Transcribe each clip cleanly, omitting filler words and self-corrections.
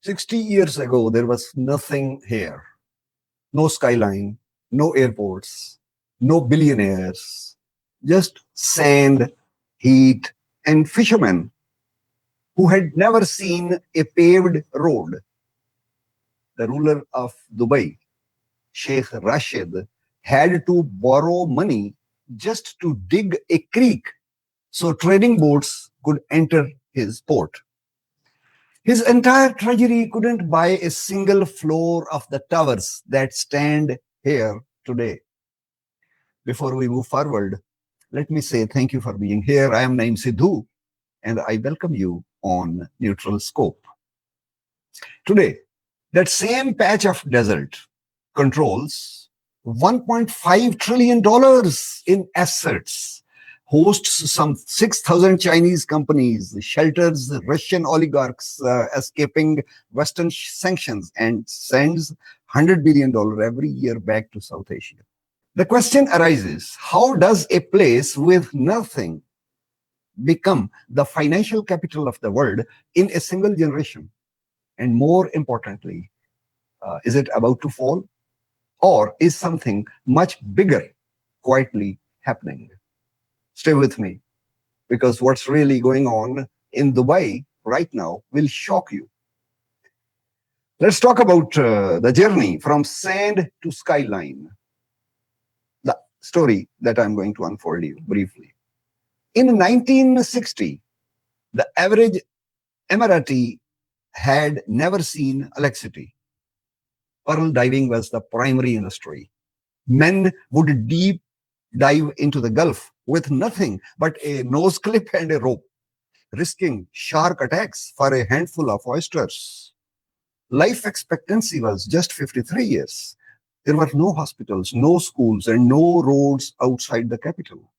60 years ago, there was nothing here. No skyline, no airports, no billionaires, just sand, heat, and fishermen who had never seen a paved road. The ruler of Dubai, Sheikh Rashid, had to borrow money just to dig a creek so trading boats could enter his port. His entire treasury couldn't buy a single floor of the towers that stand here today. Before we move forward, let me say thank you for being here. I am NAEEM Sidhù, and I welcome you on Neutral Scope. Today, that same patch of desert controls $1.5 trillion in assets, hosts some 6,000 Chinese companies, shelters Russian oligarchs escaping Western sanctions, and sends $100 billion every year back to South Asia. The question arises, how does a place with nothing become the financial capital of the world in a single generation? And more importantly, is it about to fall? Or is something much bigger quietly happening? Stay with me, because what's really going on in Dubai right now will shock you. Let's talk about the journey from sand to skyline, the story that I'm going to unfold you briefly. In 1960, the average Emirati had never seen electricity. Pearl diving was the primary industry. Men would deep dive into the Gulf with nothing but a nose clip and a rope, risking shark attacks for a handful of oysters. Life expectancy was just 53 years. There were no hospitals, no schools, and no roads outside the capital.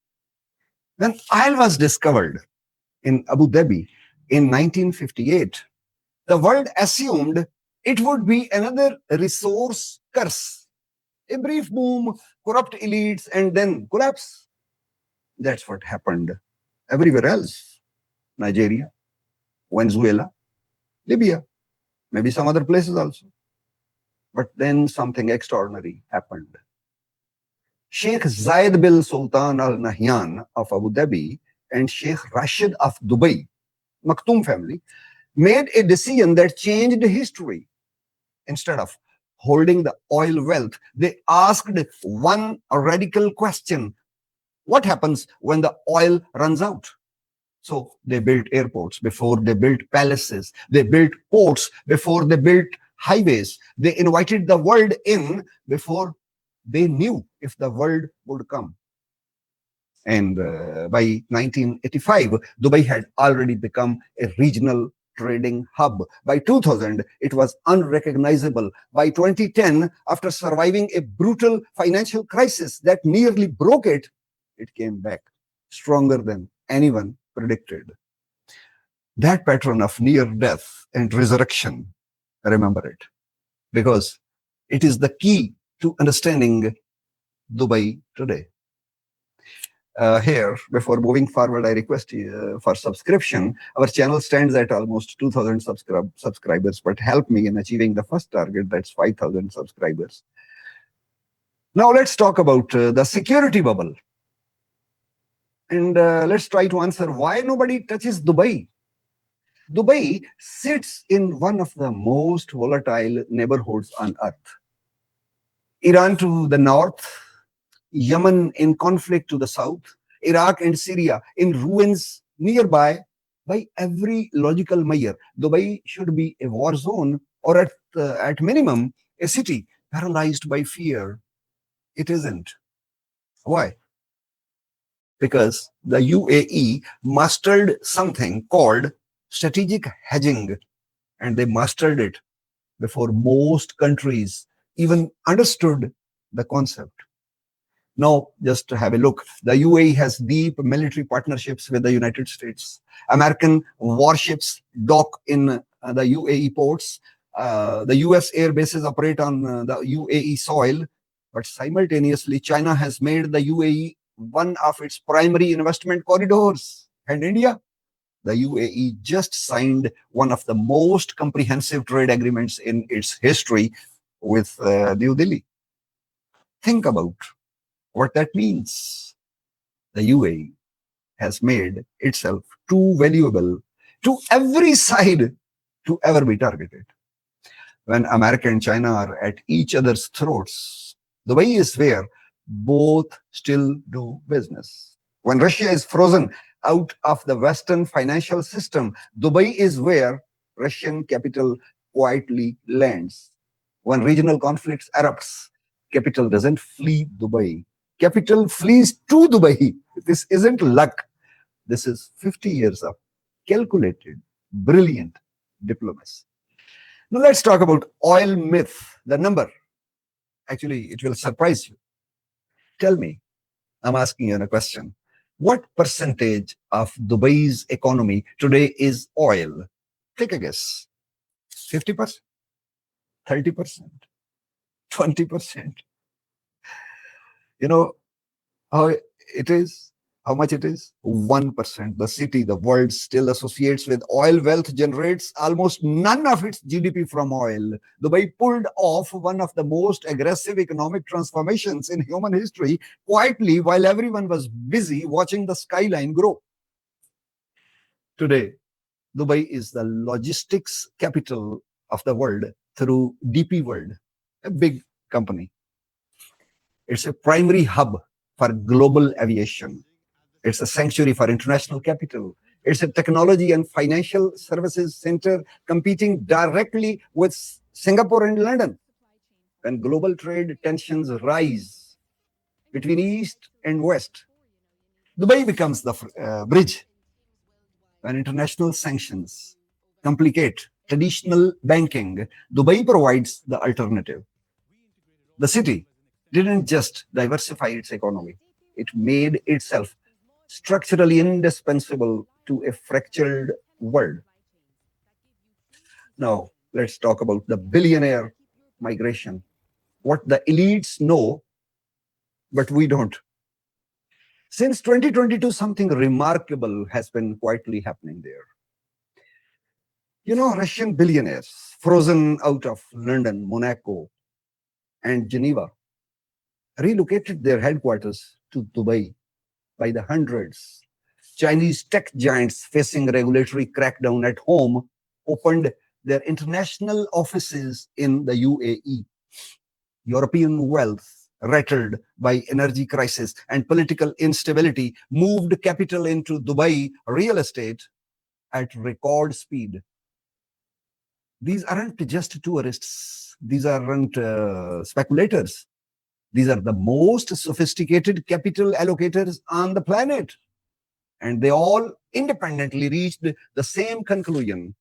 When oil was discovered in Abu Dhabi in 1958, the world assumed it would be another resource curse. A brief boom, corrupt elites, and then collapse. That's what happened everywhere else. Nigeria, Venezuela, Libya, maybe some other places also. But then something extraordinary happened. Sheikh Zayed bin Sultan Al Nahyan of Abu Dhabi and Sheikh Rashid of Dubai, Maktoum family, made a decision that changed history. Instead of holding the oil wealth, they asked one radical question: what happens when the oil runs out? So they built airports before they built palaces. They built ports before they built highways. They invited the world in before they knew if the world would come. And by 1985, Dubai had already become a regional trading hub. By 2000, it was unrecognizable. By 2010, after surviving a brutal financial crisis that nearly broke it, it came back stronger than anyone predicted. That pattern of near death and resurrection, remember it, because it is the key to understanding Dubai today. Here, before moving forward, I request for subscription. Our channel stands at almost 2,000 subscribers, but help me in achieving the first target, that's 5,000 subscribers. Now let's talk about the security bubble. And let's try to answer why nobody touches Dubai. Dubai sits in one of the most volatile neighborhoods on earth. Iran to the north, Yemen in conflict to the south, Iraq and Syria in ruins nearby. By every logical measure, Dubai should be a war zone, or at minimum, a city paralyzed by fear. It isn't. Why? Because the UAE mastered something called strategic hedging, and they mastered it before most countries even understood the concept. Now, just to have a look, the UAE has deep military partnerships with the United States. American warships dock in the UAE ports. The US air bases operate on the UAE soil. But simultaneously, China has made the UAE one of its primary investment corridors. And India? The UAE just signed one of the most comprehensive trade agreements in its history with New Delhi. Think about what that means. The UAE has made itself too valuable to every side to ever be targeted. When America and China are at each other's throats, Dubai is where both still do business. When Russia is frozen out of the Western financial system, Dubai is where Russian capital quietly lands. When regional conflicts erupts, capital doesn't flee Dubai. Capital flees to Dubai. This isn't luck. This is 50 years of calculated, brilliant diplomacy. Now let's talk about oil myth, the number. Actually, it will surprise you. Tell me, I'm asking you a question. What percentage of Dubai's economy today is oil? Take a guess. 50%, 30%, 20%. You know how it is? How much it is? 1%. The city the world still associates with oil wealth generates almost none of its GDP from oil. Dubai pulled off one of the most aggressive economic transformations in human history quietly while everyone was busy watching the skyline grow. Today, Dubai is the logistics capital of the world through DP World, a big company. It's a primary hub for global aviation. It's a sanctuary for international capital. It's a technology and financial services center competing directly with Singapore and London. When global trade tensions rise between East and West, Dubai becomes the bridge. When international sanctions complicate traditional banking, Dubai provides the alternative. The city didn't just diversify its economy, it made itself structurally indispensable to a fractured world. Now, let's talk about the billionaire migration. What the elites know, but we don't. Since 2022, something remarkable has been quietly happening there. You know, Russian billionaires frozen out of London, Monaco, and Geneva relocated their headquarters to Dubai by the hundreds. Chinese tech giants facing regulatory crackdown at home opened their international offices in the UAE. European wealth, rattled by energy crisis and political instability, moved capital into Dubai real estate at record speed. These aren't just tourists. These aren't speculators. These are the most sophisticated capital allocators on the planet. And they all independently reached the same conclusion.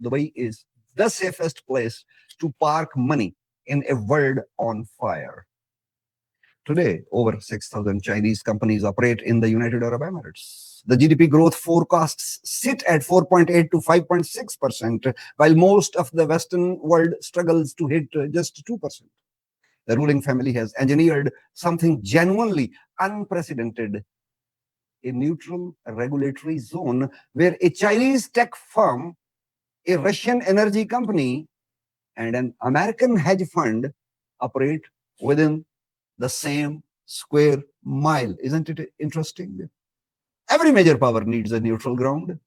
Dubai is the safest place to park money in a world on fire. Today, over 6,000 Chinese companies operate in the United Arab Emirates. The GDP growth forecasts sit at 4.8 to 5.6%, while most of the Western world struggles to hit just 2%. The ruling family has engineered something genuinely unprecedented, a neutral regulatory zone where a Chinese tech firm, a Russian energy company, and an American hedge fund operate within the same square mile. Isn't it interesting? Every major power needs a neutral ground.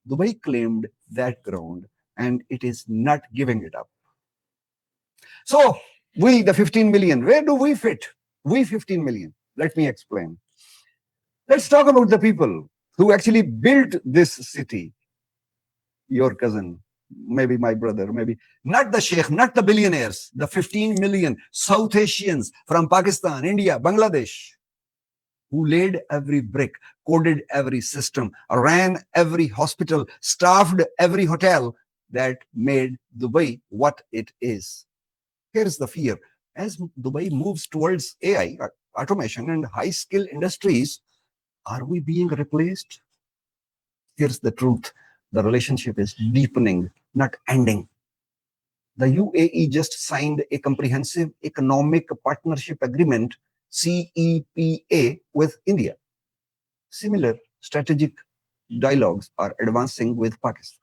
Dubai claimed that ground and it is not giving it up. So, we, the 15 million, where do we fit? We 15 million. Let me explain. Let's talk about the people who actually built this city. Your cousin, maybe my brother, maybe not the sheikh, not the billionaires, the 15 million South Asians from Pakistan, India, Bangladesh, who laid every brick, coded every system, ran every hospital, staffed every hotel that made Dubai what it is. Here's the fear. As Dubai moves towards AI, automation, and high-skill industries, are we being replaced? Here's the truth. The relationship is deepening, not ending. The UAE just signed a comprehensive economic partnership agreement, CEPA, with India. Similar strategic dialogues are advancing with Pakistan.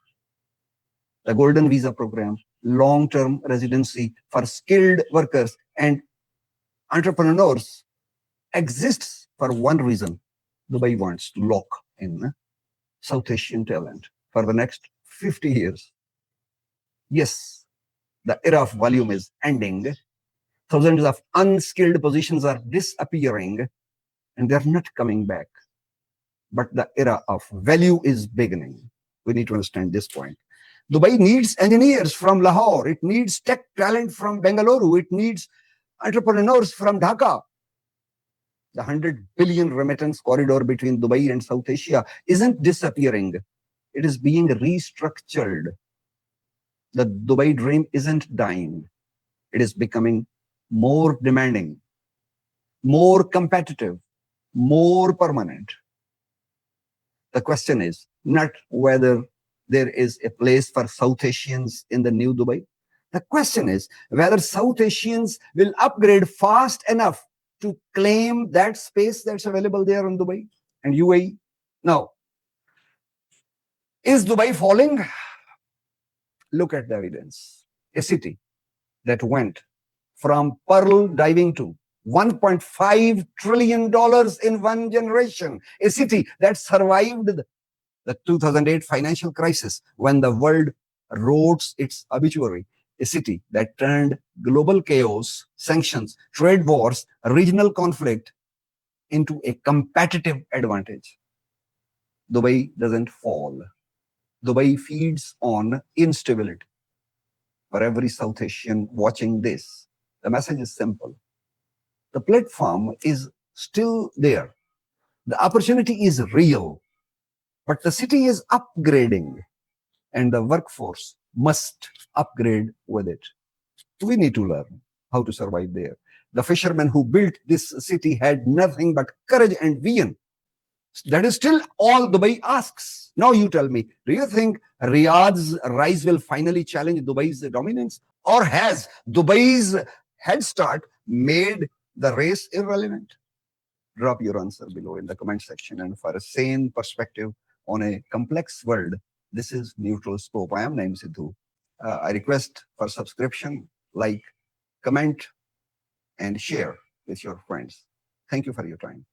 The Golden Visa Program, long-term residency for skilled workers and entrepreneurs exists for one reason. Dubai wants to lock in South Asian talent for the next 50 years. Yes, the era of volume is ending. Thousands of unskilled positions are disappearing and they're not coming back. But the era of value is beginning. We need to understand this point. Dubai needs engineers from Lahore. It needs tech talent from Bengaluru. It needs entrepreneurs from Dhaka. The 100 billion remittance corridor between Dubai and South Asia isn't disappearing. It is being restructured. The Dubai dream isn't dying. It is becoming more demanding, more competitive, more permanent. The question is not whether there is a place for South Asians in the new Dubai. The question is whether South Asians will upgrade fast enough to claim that space that's available there in Dubai and UAE. Now, is Dubai falling? Look at the evidence. A city that went from pearl diving to $1.5 trillion in one generation. A city that survived the 2008 financial crisis when the world wrote its obituary. A city that turned global chaos, sanctions, trade wars, regional conflict into a competitive advantage. Dubai doesn't fall. Dubai feeds on instability. For every South Asian watching this, the message is simple. The platform is still there. The opportunity is real, but the city is upgrading and the workforce must upgrade with it. We need to learn how to survive there. The fishermen who built this city had nothing but courage and vision. That is still all Dubai asks. Now you tell me, do you think Riyadh's rise will finally challenge Dubai's dominance? Or has Dubai's head start made the race irrelevant? Drop your answer below in the comment section. And for a sane perspective on a complex world, this is Neutral Scope. I am NAEEM Sidhου. I request for subscription, like, comment, and share with your friends. Thank you for your time.